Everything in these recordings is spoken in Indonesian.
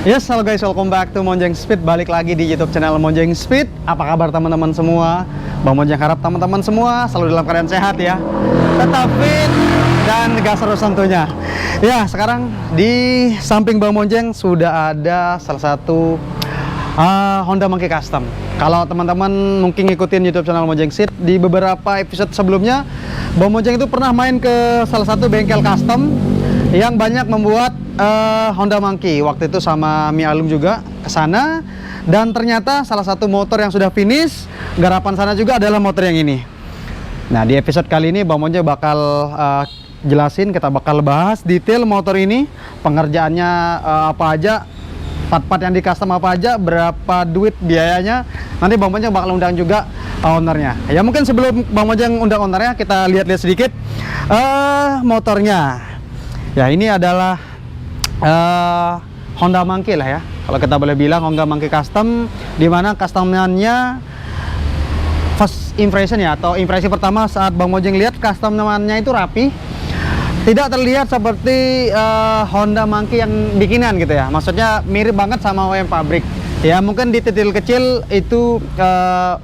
Yes, halo guys, welcome back to Monjeng Speed. Balik lagi di YouTube channel Monjeng Speed. Apa kabar teman-teman semua? Bang Monjeng harap teman-teman semua selalu dalam keadaan sehat ya. Tetap fit dan gas terus tentunya. Ya, sekarang di samping Bang Monjeng sudah ada salah satu Honda Monkey Custom. Kalau teman-teman mungkin ngikutin YouTube channel Monjeng Speed, di beberapa episode sebelumnya Bang Monjeng itu pernah main ke salah satu bengkel custom yang banyak membuat Honda Monkey. Waktu itu sama Mi Alum juga ke sana, dan ternyata salah satu motor yang sudah finish garapan sana juga adalah motor yang ini. Nah, di episode kali ini Bang Monjeng bakal jelasin, kita bakal bahas detail motor ini, pengerjaannya apa aja, part-part yang di custom apa aja, berapa duit biayanya. Nanti Bang Monjeng bakal undang juga ownernya. Ya mungkin sebelum Bang Monjeng undang ownernya, kita lihat-lihat sedikit motornya. Ya, ini adalah Honda Monkey lah ya, kalau kita boleh bilang Honda Monkey Custom, dimana customannya first impression ya, atau impresi pertama saat Bang Monjeng lihat customannya itu rapi, tidak terlihat seperti Honda Monkey yang bikinan gitu ya. Maksudnya mirip banget sama OEM pabrik ya. Mungkin di detail kecil itu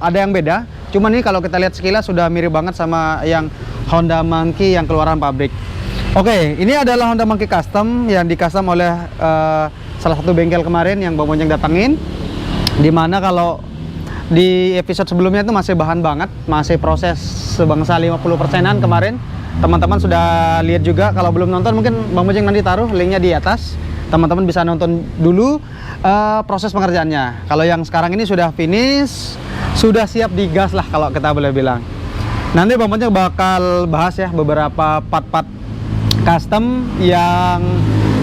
ada yang beda, cuman ini kalau kita lihat sekilas sudah mirip banget sama yang Honda Monkey yang keluaran pabrik. Oke, ini adalah Honda Monkey Custom yang di-custom oleh salah satu bengkel kemarin yang Bang Monjeng datengin. Dimana kalau di episode sebelumnya itu masih bahan banget, masih proses sebangsa 50%-an kemarin. Teman-teman sudah lihat juga. Kalau belum nonton mungkin Bang Monjeng nanti taruh linknya di atas. Teman-teman bisa nonton dulu proses pengerjaannya. Kalau yang sekarang ini sudah finish, sudah siap digas lah kalau kita boleh bilang. Nanti Bang Monjeng bakal bahas ya beberapa part-part custom yang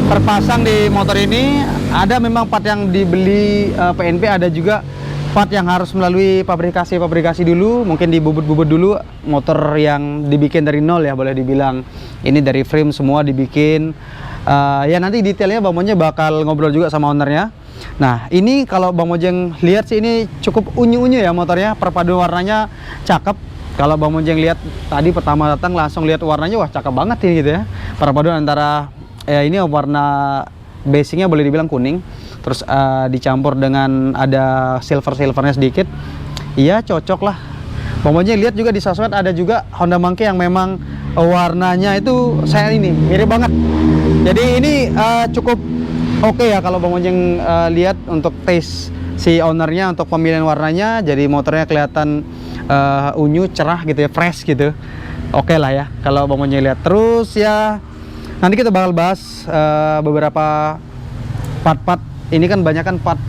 terpasang di motor ini. Ada memang part yang dibeli PNP, ada juga part yang harus melalui pabrikasi dulu, mungkin dibubut-bubut dulu. Motor yang dibikin dari nol ya, boleh dibilang. Ini dari frame semua dibikin. Ya nanti detailnya Bang Monjeng bakal ngobrol juga sama ownernya. Nah, ini kalau Bang Monjeng lihat sih ini cukup unyu-unyu ya motornya, perpaduan warnanya cakep. Kalau Bang Monjeng lihat tadi pertama datang langsung lihat warnanya, wah cakep banget ini gitu ya. Perpaduan antara ini warna basicnya boleh dibilang kuning, terus dicampur dengan ada silvernya sedikit. Iya, cocok lah. Bang Monjeng lihat juga di sosmed ada juga Honda Monkey yang memang warnanya itu saya ini mirip banget. Jadi ini cukup oke ya kalau Bang Monjeng lihat untuk taste si ownernya untuk pemilihan warnanya. Jadi motornya kelihatan unyu, cerah gitu ya, fresh gitu. Oke lah ya kalau Bang Monjeng lihat. Terus ya nanti kita bakal bahas beberapa part-part. Ini kan banyak kan part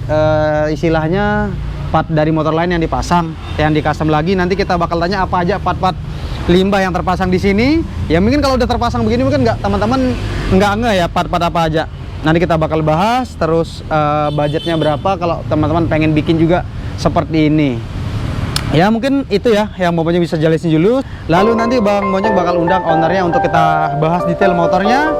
istilahnya part dari motor lain yang dipasang, yang di custom lagi. Nanti kita bakal tanya apa aja part-part limbah yang terpasang di sini. Ya mungkin kalau udah terpasang begini mungkin nggak, teman-teman nggak ngeh ya part-part apa aja. Nanti kita bakal bahas. Terus budgetnya berapa kalau teman-teman pengen bikin juga seperti ini. Ya mungkin itu ya yang Bang Monjeng bisa jelasin dulu. Lalu nanti Bang Monjeng bakal undang ownernya untuk kita bahas detail motornya.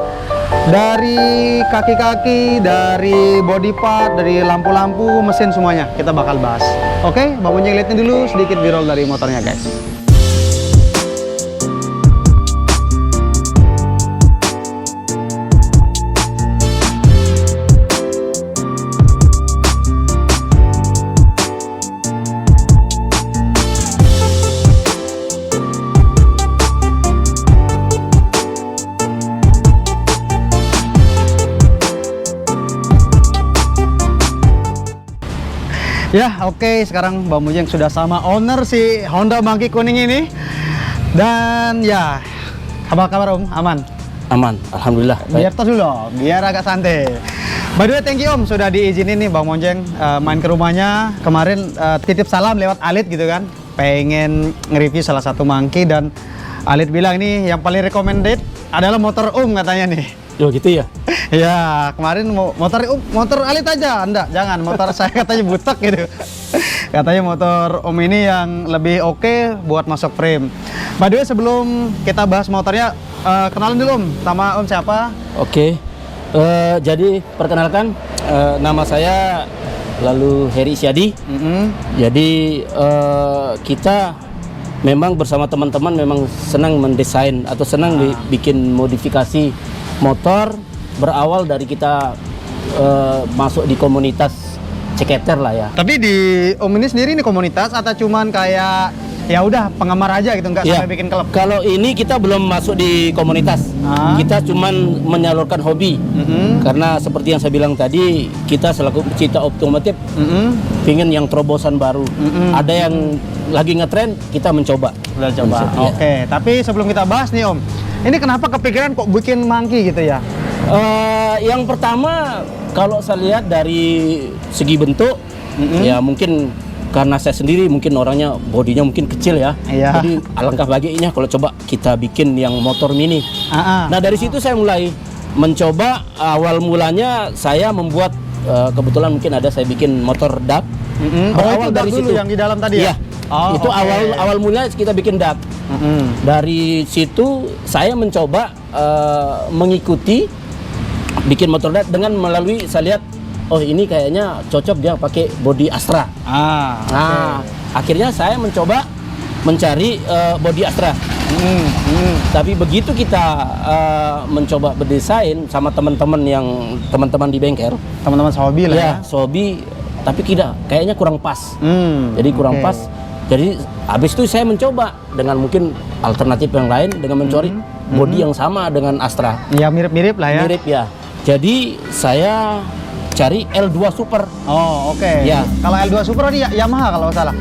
Dari kaki-kaki, dari body part, dari lampu-lampu, mesin semuanya kita bakal bahas. Oke, Bang Monjeng liatin dulu sedikit b-roll dari motornya guys. Ya oke, sekarang Bang Monjeng sudah sama owner si Honda Monkey kuning ini. Dan ya, apa kabar Om? Aman? Aman, alhamdulillah. Biar tos dulu, biar agak santai. By the way, thank you Om sudah diizinin nih Bang Monjeng main ke rumahnya. Kemarin titip salam lewat Alit gitu kan, pengen nge-review salah satu Monkey, dan Alit bilang ini yang paling recommended adalah motor Om katanya nih. Yo gitu ya? Ya, kemarin motor Alit aja, enggak, jangan motor saya katanya butek gitu. Katanya motor Om ini yang lebih oke buat masuk frame. By the way, sebelum kita bahas motornya, kenalin dulu Om, sama Om siapa? Oke, jadi perkenalkan, nama saya lalu Heri Syadi. Jadi kita memang bersama teman-teman memang senang mendesain atau senang bikin modifikasi motor. Berawal dari kita masuk di komunitas ceketer lah ya. Tapi di Om ini sendiri ini komunitas atau cuman kayak ya udah penggemar aja gitu, nggak Ya, sampai bikin klub? kalau ini kita belum masuk di komunitas. Kita cuman menyalurkan hobi. Karena seperti yang saya bilang tadi, kita selaku pecinta otomotif pingin yang terobosan baru. Ada yang lagi ngetren, kita mencoba. Udah coba. Ya. Oke, tapi sebelum kita bahas nih Om, ini kenapa kepikiran kok bikin monkey gitu ya? Yang pertama, kalau saya lihat dari segi bentuk, ya mungkin karena saya sendiri mungkin orangnya bodinya mungkin kecil ya. Iya. Jadi alangkah bahagianya kalau coba kita bikin yang motor mini. Nah dari situ saya mulai mencoba. Awal mulanya saya membuat kebetulan mungkin ada saya bikin motor DAP. Berawal dari situ yang di dalam tadi ya? Iya. Itu awal mulanya kita bikin DAP. Dari situ saya mencoba mengikuti bikin motor DAP dengan melalui saya lihat, oh ini kayaknya cocok dia pakai bodi Astra. Nah, akhirnya saya mencoba mencari bodi Astra. Tapi begitu kita mencoba berdesain sama teman-teman di bengkel, Teman-teman Sobi lah ya. Sobi, tapi kayaknya kurang pas. Jadi kurang pas. Jadi habis itu saya mencoba dengan mungkin alternatif yang lain dengan mencari bodi yang sama dengan Astra. Ya mirip-mirip lah ya. Mirip ya. Jadi saya cari L2 Super. Oh oke. Ya. Kalau L2 Super ini Yamaha kalau nggak salah.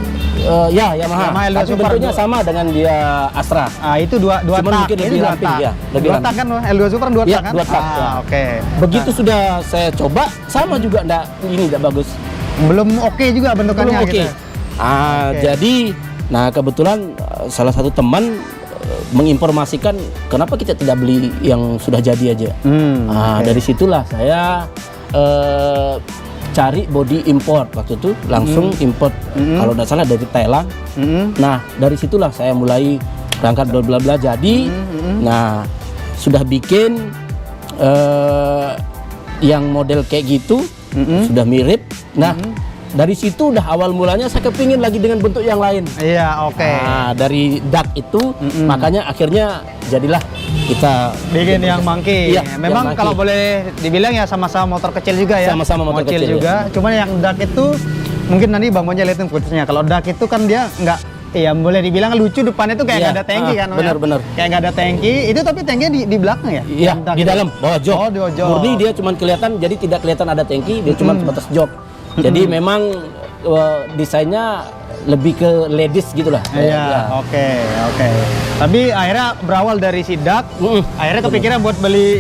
Ya Yamaha. Yamaha L2 Tapi Super bentuknya sama dengan dia Astra. Itu dua Cuman tak. mungkin Ini lebih dua ramping, tak. ya, lebih Dua ramping. tak kan L2 Super dua Ya, tak kan? dua tak, ya. Oke. Begitu sudah saya coba, sama juga enggak bagus. Belum oke juga bentukannya Belum oke. gitu. Oke. Jadi kebetulan salah satu teman menginformasikan kenapa kita tidak beli yang sudah jadi aja. Dari situlah saya cari body import waktu itu, langsung import kalau tidak salah dari Thailand. Nah dari situlah saya mulai berangkat bla bla jadi. Nah sudah bikin yang model kayak gitu, sudah mirip. Nah dari situ udah awal mulanya saya kepingin lagi dengan bentuk yang lain. Iya, oke. Nah, dari duck itu makanya akhirnya jadilah kita Bikin yang monkey. Iya, Memang yang kalau monkey. boleh dibilang ya sama-sama motor kecil juga ya. Sama-sama motor kecil, juga. Cuman yang dark itu mungkin nanti Bang Monja lihatin footage-nya. Kalau dark itu kan dia nggak, ya boleh dibilang lucu, depannya tuh kayak Iya, nggak ada tangki kan. benar-benar. Kayak nggak ada tangki. Itu tapi tangkinya di belakang ya? Iya, Yang dark di itu? dalam bawah jok. Oh, di bawah jok. Murni dia cuma kelihatan, jadi tidak kelihatan ada tangki, dia cuma sebatas jok. Jadi memang desainnya lebih ke ladies gitulah. Iya, oke. Tapi akhirnya berawal dari sidak, akhirnya kepikiran buat beli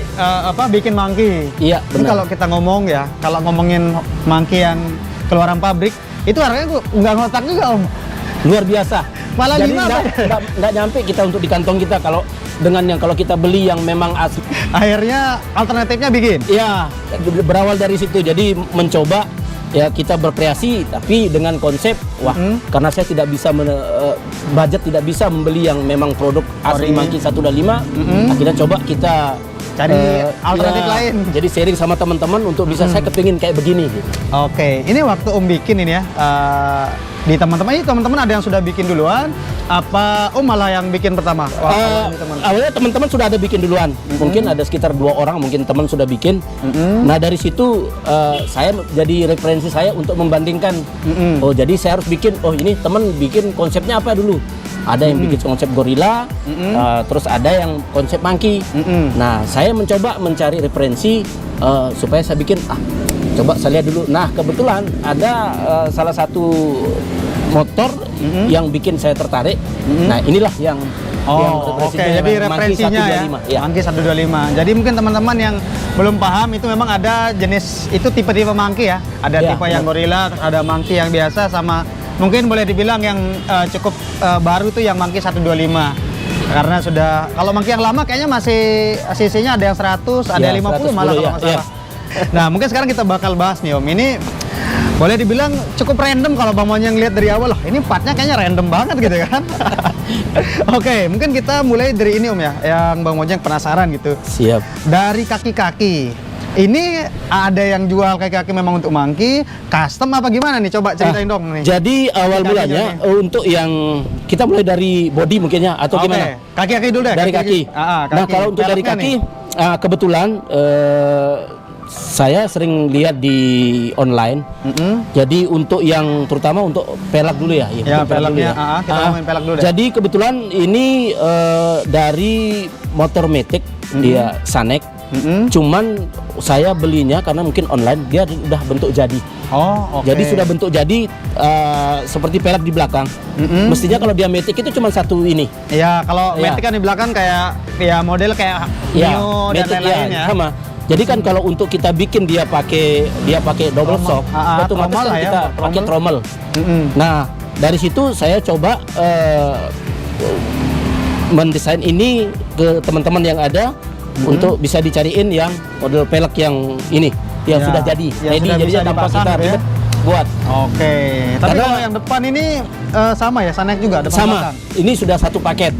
bikin monkey. Iya, Ini benar. kalau kita ngomong ya, kalau ngomongin monkey yang keluaran pabrik, itu harganya nggak ngotak juga Om. Luar biasa. Malah jadi 5 nggak nyampe kita untuk di kantong kita kalau dengan yang kalau kita beli yang memang asli. Akhirnya alternatifnya bikin. Ya, berawal dari situ. Jadi mencoba ya kita berkreasi tapi dengan konsep karena saya tidak bisa budget tidak bisa membeli yang memang produk asli Monkey 125. Akhirnya coba kita cari alternatif lain. Jadi sharing sama teman-teman untuk bisa saya kepingin kayak begini gitu. Oke, ini waktu Om bikin ini ya, di teman-teman ada yang sudah bikin duluan, apa Om malah yang bikin pertama? Awalnya teman-teman sudah ada bikin duluan, mungkin ada sekitar 2 orang mungkin teman sudah bikin. Nah dari situ saya jadi referensi saya untuk membandingkan. Oh jadi saya harus bikin, oh ini teman bikin konsepnya apa dulu? Ada yang bikin konsep gorila, terus ada yang konsep monkey. Nah saya mencoba mencari referensi supaya saya bikin coba saya lihat dulu. Nah kebetulan ada salah satu motor yang bikin saya tertarik. Nah inilah yang Oke, jadi referensinya ya, Monkey 125. Jadi mungkin teman-teman yang belum paham itu memang ada jenis itu tipe-tipe monkey ya. Ada tipe yang gorila, ada monkey yang biasa, sama mungkin boleh dibilang yang cukup baru itu yang Monkey 125. Karena sudah, kalau monkey yang lama kayaknya masih cc-nya ada yang 100, ada yang 50 malah kalau nggak salah. Nah, mungkin sekarang kita bakal bahas nih Om. Ini boleh dibilang cukup random kalau Bang Monja ngeliat dari awal. Ini partnya kayaknya random banget gitu kan. Oke, mungkin kita mulai dari ini Om ya, yang Bang Monja penasaran gitu. Siap. Dari kaki-kaki. Ini ada yang jual kaki-kaki memang untuk monkey, custom apa gimana nih? Coba ceritain dong nih. Jadi awal mulanya untuk yang kita mulai dari body mungkinnya atau gimana? Kaki-kaki dulu deh. Dari kaki. Kaki. Nah kalau untuk dari kaki, kebetulan saya sering lihat di online. Jadi untuk yang terutama untuk pelak dulu ya. Ya, untuk pelak pelaknya, dulu kita ngomongin pelak dulu deh. Jadi kebetulan ini dari motor Matic, dia Sanek. Cuman saya belinya karena mungkin online, dia udah bentuk jadi. Oh, oke. Jadi sudah bentuk jadi seperti pelak di belakang. Mestinya kalau dia Matic itu cuma satu ini. Ya, kalau Ya. Matic kan di belakang kayak ya model kayak Ya, Mio dan Matic, lain-lain ya. sama. Jadi kan kalau untuk kita bikin dia pakai double shock, otomatis trommel kan lah ya, kita trommel. pakai trommel. Nah, dari situ saya coba mendesain ini ke teman-teman yang ada untuk bisa dicariin yang model pelek yang ini yang Ya, sudah jadi. yang Jadi sudah bisa jadinya tanpa dipasang kita gitu ya. ribet buat. Oke. Tapi Karena- kalau yang depan ini sama ya, Sanek juga depan Sama, belakang? ini sudah satu paket.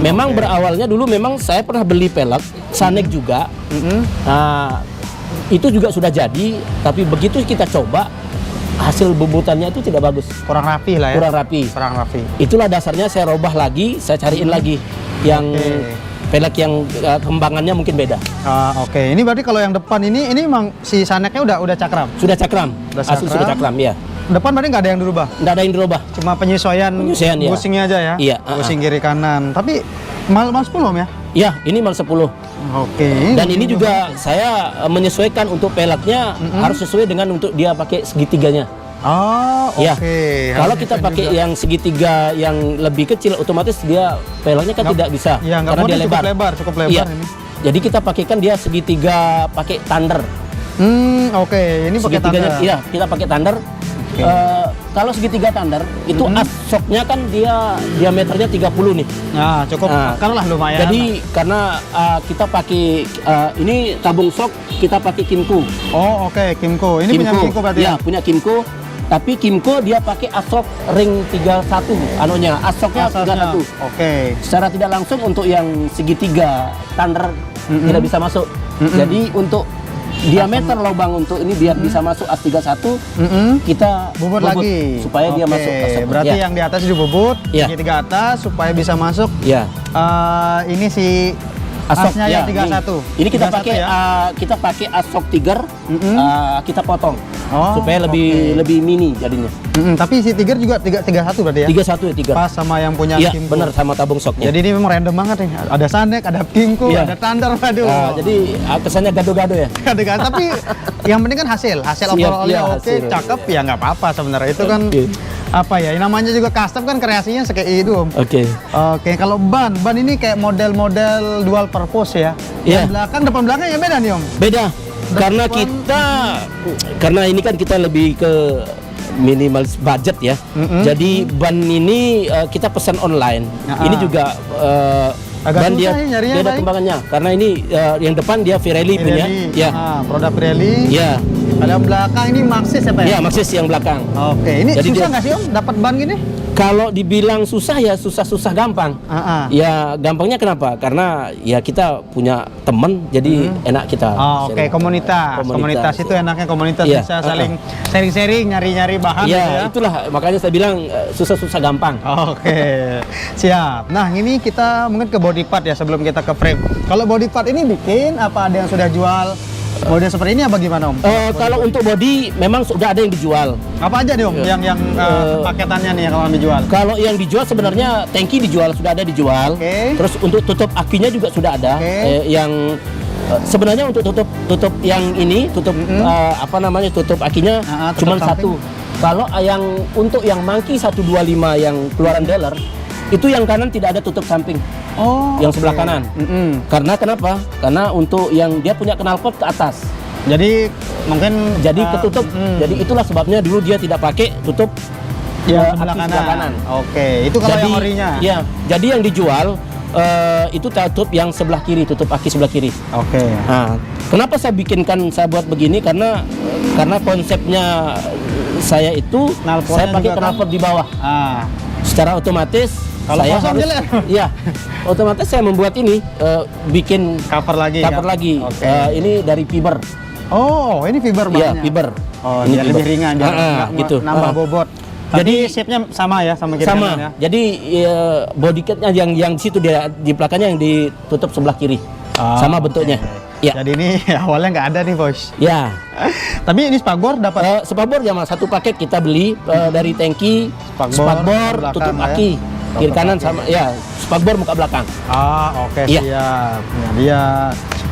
Memang oke. berawalnya dulu memang saya pernah beli pelek Sanek juga. Nah, itu juga sudah jadi, tapi begitu kita coba hasil bebutannya itu tidak bagus, Kurang rapi lah ya. kurang rapi. Kurang rapi. Itulah dasarnya saya robah lagi, saya cariin lagi yang Oke. pelek yang kembangannya mungkin beda. Oke. Ini berarti kalau yang depan ini emang si Saneknya udah cakram. Sudah cakram, Sudah asli cakram. sudah cakram ya. Depan berarti nggak ada yang dirubah. Nggak ada yang dirubah. Cuma penyesuaian Penyesuaian, ya. busingnya aja ya. Iya, Busing kiri kanan. Tapi mal 10 Om ya. Ya, ini mal 10. Oke. Dan ini juga saya menyesuaikan untuk peleknya harus sesuai dengan untuk dia pakai segitiganya. Oh, oke. Ya. Kalau Harus kita bisa pakai juga. yang segitiga yang lebih kecil, otomatis dia peleknya kan tidak bisa Iya, nggak karena mau dia cukup lebar. lebar, cukup lebar Iya. ini. Jadi kita pakaikan dia segitiga pakai thunder. Oke. Ini pakai Segitiganya, tanda. iya, kita pakai thunder. Kalau segitiga thunder itu as shocknya kan dia diameternya 30 nih. Nah, cukup Nah, akar lah lumayan. Jadi karena kita pakai ini tabung shock kita pakai Kimco. Oh, oke, Kimco. Ini punya Kimco berarti ya, ya? punya Kimco. Tapi Kimco dia pakai asok ring 31 anunya, asoknya Asasnya. 31. Oke. Secara tidak langsung untuk yang segitiga thunder tidak bisa masuk. Jadi untuk diameter lubang untuk ini biar bisa masuk as 31 kita Bubut lagi supaya dia Oke, masuk asok. berarti Ya. yang di atas dibubut, Ya. segitiga atas supaya bisa masuk. Ya. Ini si asnya yang 31. Ini kita 31 pakai ya? kita pakai asok tiger, kita potong Oh, supaya lebih mini jadinya. Tapi si Tiger juga 31 berarti ya? 31 ya, 3. Pas sama yang punya Iya, Kimco. benar sama tabung shocknya. Jadi ini memang random banget nih. Ada Sanek, ada Kimco, Iya. ada Thunder, waduh. Jadi kesannya gado-gado ya. Kan, tapi yang penting kan hasil Siap, overallnya iya, oke, hasil. cakep ya nggak apa-apa sebenarnya itu kan Oke. apa ya namanya juga custom kan kreasinya kayak itu Om. Oke. Oke, kalau ban ini kayak model-model dual purpose ya. Iya. Yang belakang depan belakang ya beda nih Om. Beda. Karena ini kan kita lebih ke minimalis budget ya. Jadi ban ini kita pesan online. Ini juga Agak ban susah dia ya nyarinya, beda Bay. kembangannya. Karena ini yang depan dia Pirelli punya. Pirelli. Ya. Produk Pirelli. Ya. Kalau yang belakang ini Maxxis apa ya? Ya, Maxxis yang belakang. Oke, ini Jadi susah dia- nggak sih Om dapat ban gini? Kalau dibilang susah ya susah gampang. Ya gampangnya kenapa? Karena ya kita punya temen jadi enak kita. Oke, sharing. komunitas itu enaknya komunitas Iya, bisa saling sharing-sharing, nyari-nyari bahan gitu Ya, ya. itulah makanya saya bilang susah-susah gampang. Oke, siap. Nah, ini kita mungkin ke body part ya sebelum kita ke frame. Kalau body part ini bikin apa ada yang sudah jual model seperti ini apa gimana Om? Kalau untuk body memang sudah ada yang dijual. Apa aja nih Om yang paketannya nih kalau dijual? Kalau yang dijual sebenarnya tangki dijual, sudah ada dijual. Oke. Terus untuk tutup akinya juga sudah ada. Oke. Yang sebenarnya untuk tutup yang ini tutup tutup akinya tutup cuma samping. satu. Kalau yang untuk yang Monkey 125 yang keluaran dealer itu yang kanan tidak ada tutup samping. Oh, Yang sebelah kanan. Karena kenapa? Karena untuk yang dia punya knalpot ke atas. Jadi mungkin Jadi ketutup. Jadi itulah sebabnya dulu dia tidak pakai tutup yang aki sebelah kanan. Oke, itu kalau jadi, yang orinya. Ya, jadi yang dijual itu tutup yang sebelah kiri, tutup aki sebelah kiri. Oke. Nah, kenapa saya buat begini? Karena konsepnya saya itu Knalpotnya saya pakai juga kan? knalpot di bawah. Secara otomatis Kalau saya kosong harus, jelek. iya, otomatis saya membuat ini bikin Cover lagi. cover kan? lagi. Oke. Ini dari fiber. Oh, ini fiber Iya, bannya. fiber. Oh, Ini biar fiber. lebih ringan, biar nggak gitu. nambah bobot. Jadi shape-nya sama ya sama kiri sama. kanan ya. Jadi body kitnya yang di situ di belakangnya yang ditutup sebelah kiri. Sama bentuknya. Ya. Jadi ini awalnya nggak ada nih bos. Ya. Tapi ini spakbor dapat. Spakbor zaman satu paket kita beli dari tangki, Spakbor, spakbor tutup belakang, aki, ya. kiri kanan Tutup sama ya spakbor muka belakang. Oke, Iya. siap. Nah, dia.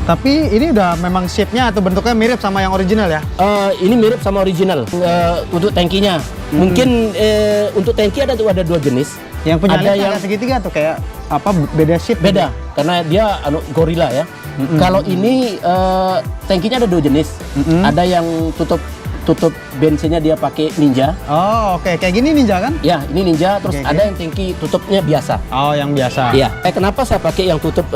Tapi ini udah memang shape-nya atau bentuknya mirip sama yang original ya? Ini mirip sama original untuk tangkinya. Mungkin untuk tangki ada dua jenis. Yang punya ada yang segitiga tuh kayak apa beda shape? beda karena dia gorilla ya. Kalau ini tangkinya ada dua jenis. Ada yang tutup bensinnya dia pakai Ninja. Oh, oke. Kayak gini Ninja kan? Ya, ini Ninja. Terus Oke. ada yang tangki tutupnya biasa. Oh, yang biasa. Iya. Kenapa saya pakai yang tutup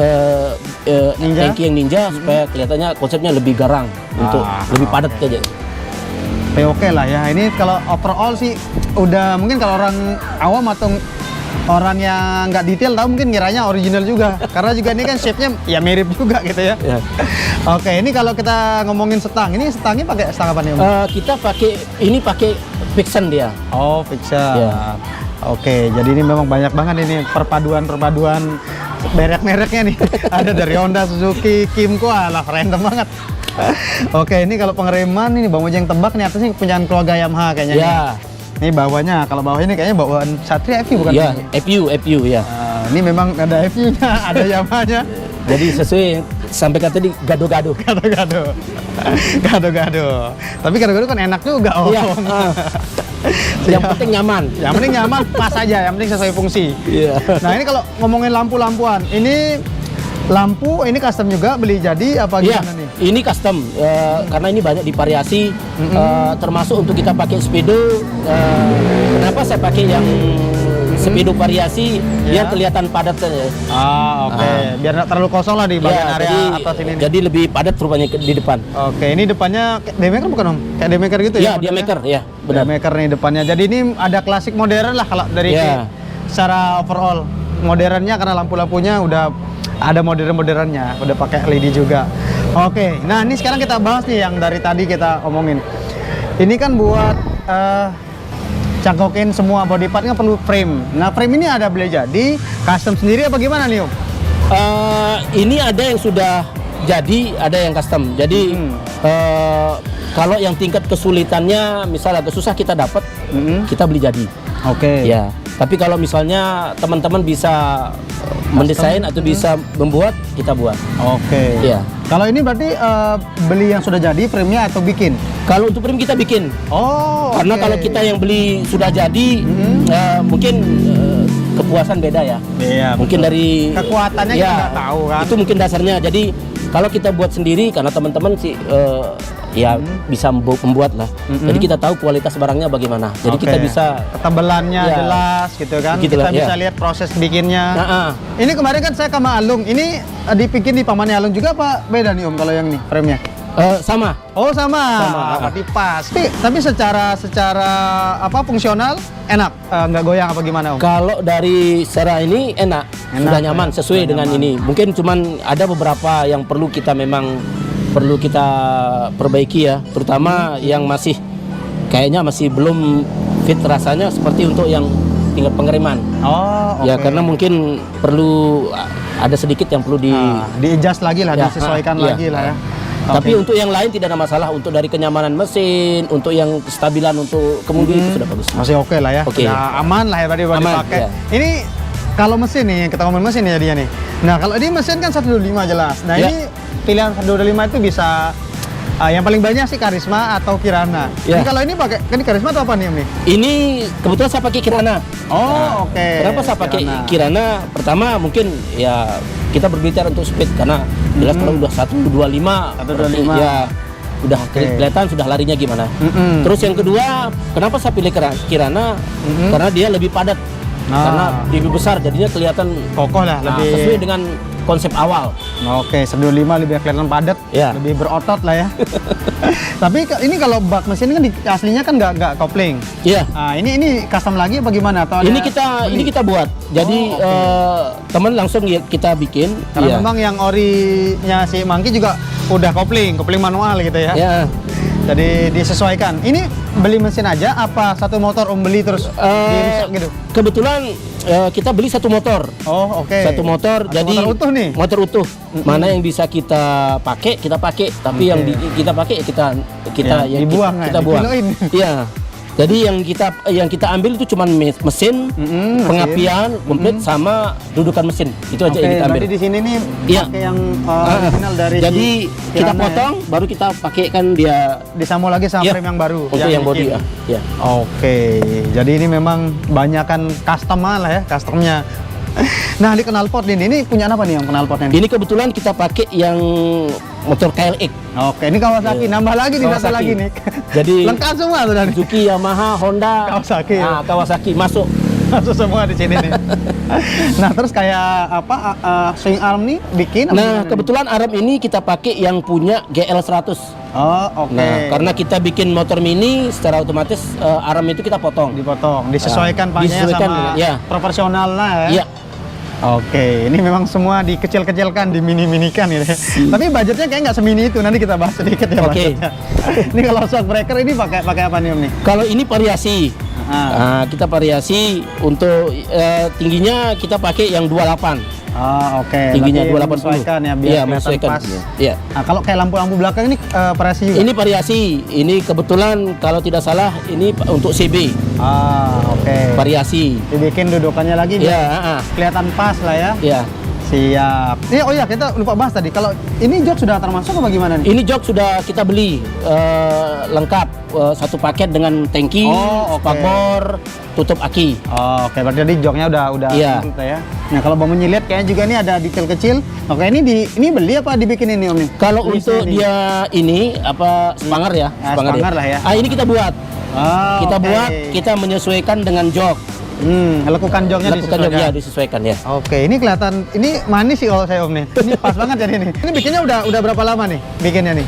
Ninja? tangki yang Ninja supaya kelihatannya konsepnya lebih garang untuk lebih padat aja. Oke lah ya. Ini kalau overall sih udah mungkin kalau orang awam atau orang yang nggak detail tahu mungkin ngiranya original juga. Karena juga ini kan shape-nya ya mirip juga gitu ya. Ya. Oke, ini kalau kita ngomongin setang, ini setangnya pakai setang apa nih Om? Kita pakai Vixen dia. Oh, Fiction. Ya. Oke, jadi ini memang banyak banget ini perpaduan merek-mereknya nih. Ada dari Honda, Suzuki, Kimco, alah random banget. Oke, ini kalau pengereman ini Bang Mojeng tebak nih atasnya punyaan keluarga Yamaha kayaknya. Ya. Ini bawahnya, kalau bawah ini kayaknya bawaan Satria FU bukan? Ya, ini? FU ya. Ini memang ada FU-nya, ada Yamaha-nya. Jadi sesuai sampai kata tadi gado-gado. Gado-gado. Tapi gado-gado kan enak juga Om. Iya. Yang penting nyaman. Yang penting nyaman, pas aja. Yang penting sesuai fungsi. Iya. Nah ini kalau ngomongin lampu-lampuan, ini lampu ini custom juga beli jadi apa Iya, gimana nih? ini custom karena ini banyak divariasi termasuk untuk kita pakai speedo. Kenapa saya pakai yang speedo variasi biar kelihatan padat saja. Oke. Biar nggak terlalu kosong lah di bagian area jadi, atas ini. Jadi lebih padat rupanya di depan. Oke, ini depannya kayak Daymaker bukan Om? Kayak Daymaker gitu ya? Iya, dia maker, ya benar. Daymaker nih depannya. Jadi ini ada klasik modern lah kalau dari Iya. secara overall. Modernnya karena lampu-lampunya udah ada modern-modernnya, udah pakai LED juga. Oke, nah ini sekarang kita bahas nih yang dari tadi kita omongin. Ini kan buat cangkokin semua body partnya perlu frame. Nah frame ini ada beli jadi, custom sendiri apa gimana nih Om? Ini ada yang sudah jadi, ada yang custom. Jadi kalau yang tingkat kesulitannya misal agak susah kita dapat, kita beli jadi. Oke. Ya. Tapi kalau misalnya teman-teman bisa mendesain atau bisa membuat, kita buat. Oke. Iya. Kalau ini berarti beli yang sudah jadi frame-nya atau bikin? Kalau untuk frame kita bikin. Oh. Karena oke. kalau kita yang beli sudah jadi, mungkin kepuasan beda ya. Iya. Mungkin betul. dari Kekuatannya kita nggak tahu kan. Itu mungkin dasarnya. Jadi kalau kita buat sendiri, karena teman-teman sih ya bisa membuat lah. Jadi kita tahu kualitas barangnya bagaimana. Jadi kita Oke. bisa ketebalannya Ya. jelas gitu kan. Begitu Kita lah, bisa ya. lihat proses bikinnya. Nah, Ini kemarin kan saya sama Alung. Ini dibikin di pamannya Alung juga apa beda nih Om kalau yang nih frame-nya? sama. Oh sama. Sama. Berarti pas. Tapi secara apa fungsional enak, nggak goyang apa gimana Om? Kalau dari secara ini enak, sudah nyaman ya, sesuai sudah dengan nyaman. ini. Mungkin cuman ada beberapa yang perlu kita perbaiki ya, terutama yang kayaknya masih belum fit rasanya seperti untuk yang tingkat pengereman. Oh, oke. Ya karena mungkin perlu ada sedikit yang perlu di-adjust lagi lah, Ya, disesuaikan iya. lagi lah ya. Tapi Oke. untuk yang lain tidak ada masalah. Untuk dari kenyamanan mesin, untuk yang kestabilan untuk kemudi itu sudah bagus. Masih oke lah ya. Oke. Udah aman lah ya tadi buat Aman, dipakai. ya. Ini kalau mesin nih, kita ngomongin mesin ya dia nih. Nah, kalau di mesin kan 125 jelas. Nah, Ya. ini pilihan 125 itu bisa yang paling banyak sih Karisma atau Kirana. Ya. Ini kalau ini pakai ini Karisma atau apa nih Om nih? Ini kebetulan saya pakai Kirana. Oh, oke. Kenapa saya pakai Kirana? Pertama mungkin ya kita berbicara untuk speed karena jelas kalau udah 125 125. ya udah Oke. kelihatan sudah larinya gimana. Terus yang kedua, kenapa saya pilih Kirana? Karena dia lebih padat. Karena lebih besar jadinya kelihatan kokoh lah, lebih sesuai dengan konsep awal. Oke, 125 lebih kelihatan padat, Ya. lebih berotot lah ya. Tapi ini kalau bak mesin kan aslinya kan nggak kopling. Iya. Nah, ini custom lagi apa gimana? Atau ada Ini kita buat. Jadi teman langsung kita bikin. Karena Iya. memang yang orinya si Mangki juga udah kopling manual gitu ya. Ya. Jadi disesuaikan. Ini beli mesin aja apa satu motor Om beli terus dirusak gitu? Kebetulan kita beli satu motor. Oh, oke. Satu motor, jadi motor utuh nih. motor utuh. Mana yang bisa kita pakai, kita pakai. Tapi yang kita pakai kita Ya, dibuang, kita buang. dikiloin. Iya. Jadi yang kita ambil itu cuma mesin, pengapian komplit sama dudukan mesin. Itu aja yang kita ambil. Berarti di sini nih Iya. pakai yang original dari Jadi si kita Kirana potong, baru kita pakai kan dia disambung lagi sama Iya. frame yang baru. untuk yang body. bikin. Ya. Oke, jadi ini memang banyakan custom lah ya, customnya. Nah, di knalpot ini punya apa nih yang knalpotnya? Ini kebetulan kita pakai yang motor KLX. Oke, ini Kawasaki, nambah lagi di satu Kawasaki. lagi nih. Jadi lengkap semua tuh dari Suzuki, Yamaha, Honda, Kawasaki. Nah, Kawasaki masuk. masuk semua di sini nih. Nah, terus kayak apa swing arm nih bikin? apa Nah, gimana kebetulan arm ini kita pakai yang punya GL100. nih? Oh, oke. Nah, karena kita bikin motor mini, secara otomatis arm itu kita potong. Dipotong, disesuaikan panjangnya disesuaikan, sama ya. proporsional lah ya. Iya. Oke, ini memang semua dikecil-kecilkan, dimini-minikan gitu ya. Tapi budgetnya kayak nggak semini itu, nanti kita bahas sedikit ya Oke. budgetnya. Ini kalau shock breaker ini pakai apa nih Om nih? Kalau ini variasi. Ah. Nah, kita variasi untuk tingginya kita pakai yang 28. Oh, oke. Tingginya Berarti 280. menyesuaikan ya, biar Iya, kelihatan menyesuaikan. pas. Iya. Nah, kalau kayak lampu-lampu belakang ini variasi juga? Ini variasi. Ini kebetulan kalau tidak salah ini untuk CB. Oke. Variasi. Dibikin dudukannya lagi Iya, biar kelihatan pas lah ya. Iya. Siap. Oh iya, kita lupa bahas tadi. Kalau ini jok sudah termasuk apa gimana nih? Ini jok sudah kita beli lengkap satu paket dengan tangki, Oh, oke. spakbor, tutup aki. Oh, oke, berarti tadi joknya udah Iya. masuk ya. Nah, kalau Bang lihat kayaknya juga ini ada detail kecil. Oke, ini beli apa dibikin ini Om nih? Kalau Tulisnya untuk nih. dia ini apa spanger ya? Spanger lah ya. Ini kita buat. Oh, Kita oke. buat, kita menyesuaikan dengan jok. Lekukan joknya Lakukan jok disesuaikan. ya, disesuaikan ya. Oke, ini kelihatan ini manis sih kalau saya Om nih. Ini pas banget jadi ini. Ini bikinnya udah berapa lama nih bikinnya nih?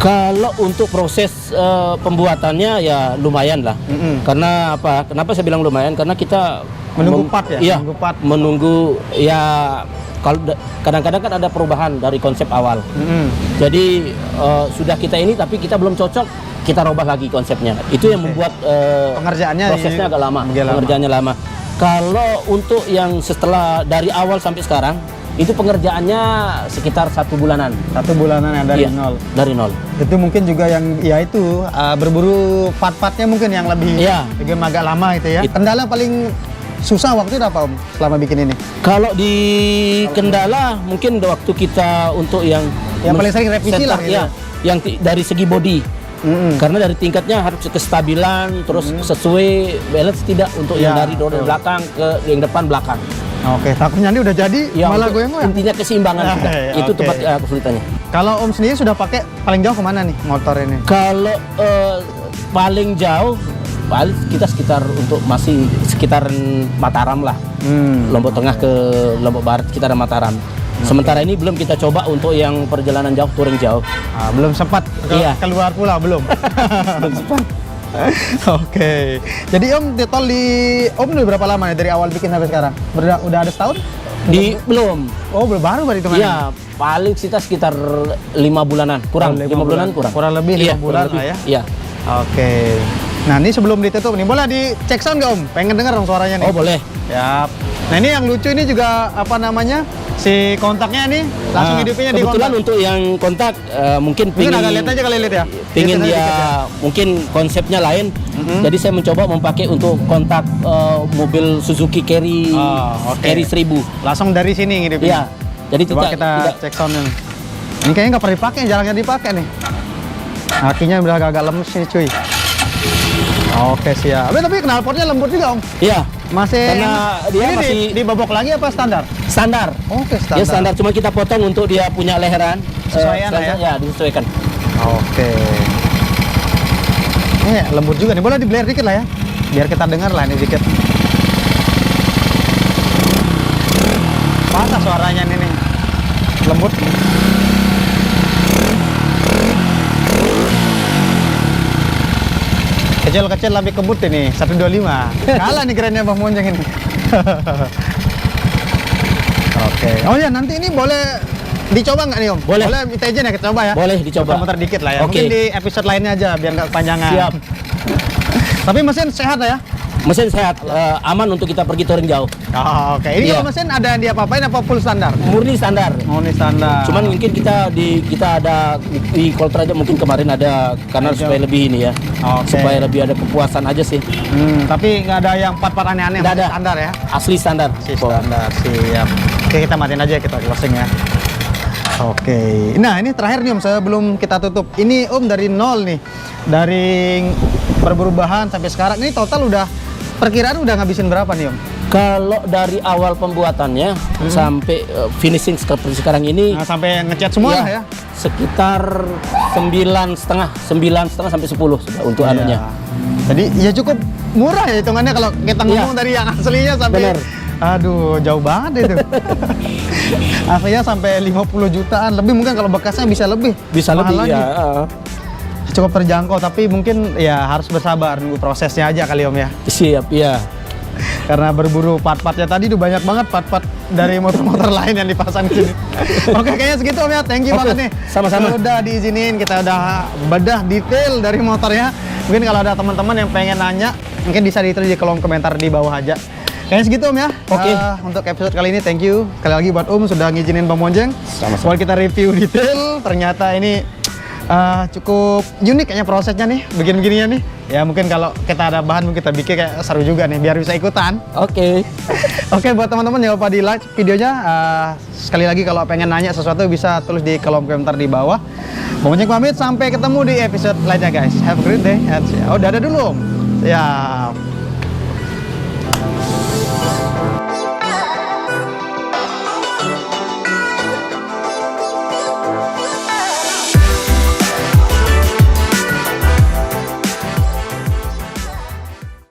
Kalau untuk proses pembuatannya ya lumayan lah. Karena apa? Kenapa saya bilang lumayan? Karena kita Menunggu part ya? Iya, Menunggu part. menunggu ya kalau kadang-kadang kan ada perubahan dari konsep awal. Jadi sudah kita ini tapi kita belum cocok, kita robah lagi konsepnya. Itu yang membuat Pengerjaannya prosesnya agak lama. agak lama. Pengerjaannya lama. Kalau untuk yang setelah dari awal sampai sekarang itu pengerjaannya sekitar 1 bulanan. 1 bulanan ya dari Iya, nol. Dari nol. Itu mungkin juga yang ya itu berburu part-partnya mungkin yang lebih Iya. agak lama gitu ya. Kendala paling susah waktu itu apa Om selama bikin ini? Kalau di kendala mungkin waktu kita untuk yang paling sering revisi lah gitu ya, yang dari segi body. Mm-mm. Karena dari tingkatnya harus kestabilan, terus sesuai balance tidak untuk yang Ya, dari roda betul. belakang ke yang depan belakang. Oke, takutnya ini udah jadi Ya, malah untuk goyang-goyang. intinya keseimbangan Ah, sudah. iya, Itu oke. tempat kesulitannya. Kalau Om sendiri sudah pakai paling jauh kemana nih motor ini? Kalau paling jauh paling kita sekitar untuk masih sekitaran Mataram lah. Lombok Tengah ke Lombok Barat kita ada Mataram. Sementara ini belum kita coba untuk yang perjalanan jauh, touring jauh. Belum sempat Iya. keluar pulau belum. Belum sempat. Oke. Jadi Om total di Om udah berapa lama ya dari awal bikin sampai sekarang? Udah ada setahun? Belum. Oh, belum baru berarti itu Iya, paling kita sekitar 5 bulanan, kurang. 5 bulan kurang. Kurang lebih 5 Iya, bulan kurang lah ya. lebih. Iya. Oke. Nah, ini sebelum ditutup nih, boleh dicek sound nggak Om? Pengen denger dong suaranya nih. Oh, boleh. Siap. Nah, ini yang lucu ini juga apa namanya? Si kontaknya nih langsung hidupinnya di Kebetulan kontak. untuk yang kontak mungkin Mungkin agak lihat aja kali lihat ya. Pingin Lihat aja dia dikit ya. mungkin konsepnya lain. Jadi saya mencoba memakai untuk kontak mobil Suzuki Carry Oh, oke. Carry 1000. Langsung dari sini ngidupin. Iya. Jadi Coba tidak, kita tidak cek soundnya nih. Ini kayaknya nggak pernah dipakai, jarangnya dipakai nih. Akinya udah agak lemes nih cuy. Oke siap. Tapi knalpotnya lembut juga Om. Iya. Masih Karena dia ini masih dibobok lagi apa standar? standar. Oke standar. Dia standar, cuma kita potong untuk dia punya leheran. Sesuaian lah ya? Ya, disesuaikan. Oke. Ini lembut juga nih. Boleh di blare dikit lah ya. Biar kita dengar lah ini dikit. Mana suaranya ini nih? Lembut. Kecil-kecil lebih kebut ini 125. Kalah nih kerennya Bang Monjeng ini. Oke. Oh ya nanti ini boleh Dicoba nggak nih Om? Boleh. Boleh minta izin ya kita coba ya? Boleh dicoba. Muter dikit lah ya. Oke. Mungkin di episode lainnya aja biar nggak kepanjangan. Siap. Tapi mesin sehat ya? Mesin sehat, aman untuk kita pergi touring jauh. Oh, oke. Ini Iya. kalau mesin ada yang dia-apapain apa full standar? Murni standar. Oh, ini standar. Cuman mungkin kita ada di Coltra aja mungkin kemarin ada karena Aja. supaya lebih ini ya. Oke. Supaya lebih ada kepuasan aja sih. Tapi nggak ada yang part-part aneh-aneh, Nggak ada. standar ya? Asli standar. Si standar, siap. Oke, kita matiin aja kita closing ya. Oke. Nah, ini terakhir nih Om, sebelum kita tutup. Ini Om dari nol nih. Dari berburu bahan sampai sekarang ini total udah perkiraan udah ngabisin berapa nih Om? Kalau dari awal pembuatannya sampai finishing seperti sekarang ini Nah, sampai ngecat semua lah ya. sekitar 9,5 sampai 10 sudah untuk Iya. anunya. Jadi ya cukup murah ya hitungannya kalau kita Iya. ngomong dari yang aslinya sampai Bener. aduh, jauh banget itu. Aslinya sampai 50 jutaan lebih, mungkin kalau bekasnya bisa lebih. Bisa Mahal lebih lagi. ya. Cukup terjangkau, tapi mungkin ya harus bersabar nunggu prosesnya aja kali Om ya. Siap ya. Karena berburu part-partnya tadi udah banyak banget part-part dari motor-motor lain yang dipasang di sini. Oke, kayaknya segitu Om ya. Thank you Oke, banget nih. sama-sama. Udah diizinin, kita udah bedah detail dari motornya. Mungkin kalau ada teman-teman yang pengen nanya, mungkin bisa ditulis di kolom komentar di bawah aja. Kayaknya segitu Om ya. Oke. Untuk episode kali ini thank you. Sekali lagi buat Om sudah ngizinin Bang Monjeng. Sama-sama. Buat kita review detail, ternyata ini cukup unik kayaknya prosesnya nih, bikin beginian nih. Ya mungkin kalau kita ada bahan mungkin kita bikin kayak seru juga nih, biar bisa ikutan. Oke. Oke, buat teman-teman jangan lupa di like videonya. Sekali lagi kalau pengen nanya sesuatu bisa tulis di kolom komentar di bawah. Bang Monjeng pamit, sampai ketemu di episode lainnya guys. Have a great day. And udah ada dulu Om. Siap.